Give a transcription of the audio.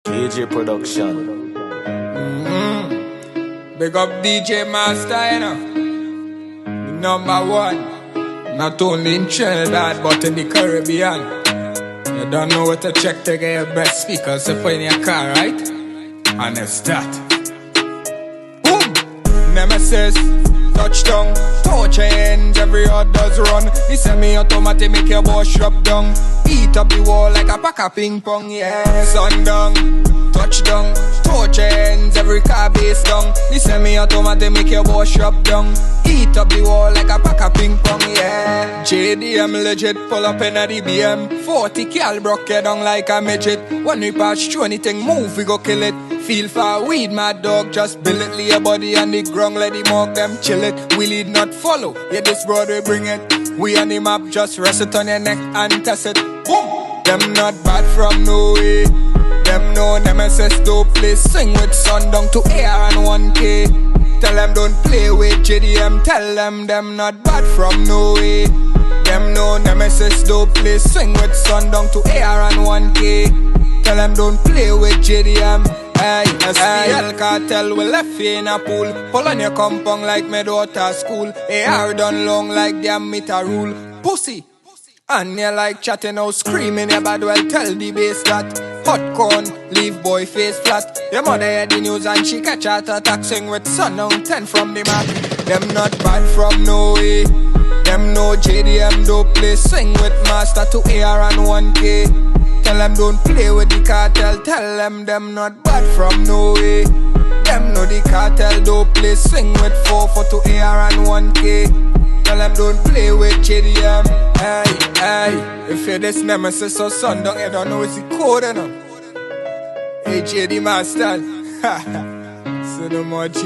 KJ Production. Big up DJ Master, you know. The number one. Not only in Trinidad, but in the Caribbean. You don't know what to check to get your best speakers to put in your car, right? And it's that. Boom! Nemesis, touchdown. Touch your ends, every heart does run. The semi-automatic make your boss drop down. Eat up the wall like a pack of ping pong, yeah. Sundown, touchdown. Touch your ends, every car base down. The semi-automatic make your boss drop down. Eat up the wall like a pack of ping pong, yeah. JDM legit, pull up in a DBM. 40 cal broke you down like a midget. When we pass through anything move, we go kill it. Feel for weed, my dog, just build it. Lay your body on the ground, let the mug them chill it. We lead not follow, yeah this Broadway bring it. We on the map, just rest it on your neck and test it. Boom! Them not bad from no way. Them no Nemesis don't play. Swing with Sundown to AR and 1K. Tell them don't play with JDM. Tell them not bad from no way. Them no Nemesis don't play. Swing with Sundown to AR and 1K. Tell them don't play with JDM. Hey, SPL cartel, we left you in a pool. Pull on your compound like my daughter school. AR done long like damn meter rule. Pussy, and you like chatting out, screaming your bad, well tell the bass that. Hot corn, leave boy face flat. Your mother heard the news and she catch out attack. Sing with Sundown 10 from the map. Them not bad from no way. Them no JDM don't play. Swing with Master to AR and 1K. Tell them don't play with the cartel. Tell them not bad from no way. Them know the cartel don't play. Swing with 4 to AR and 1K. Tell them don't play with JDM. Hey, hey. If you're this Nemesis or Sundown, you don't know it's the code, you know. Hey, JD Master. So no more G.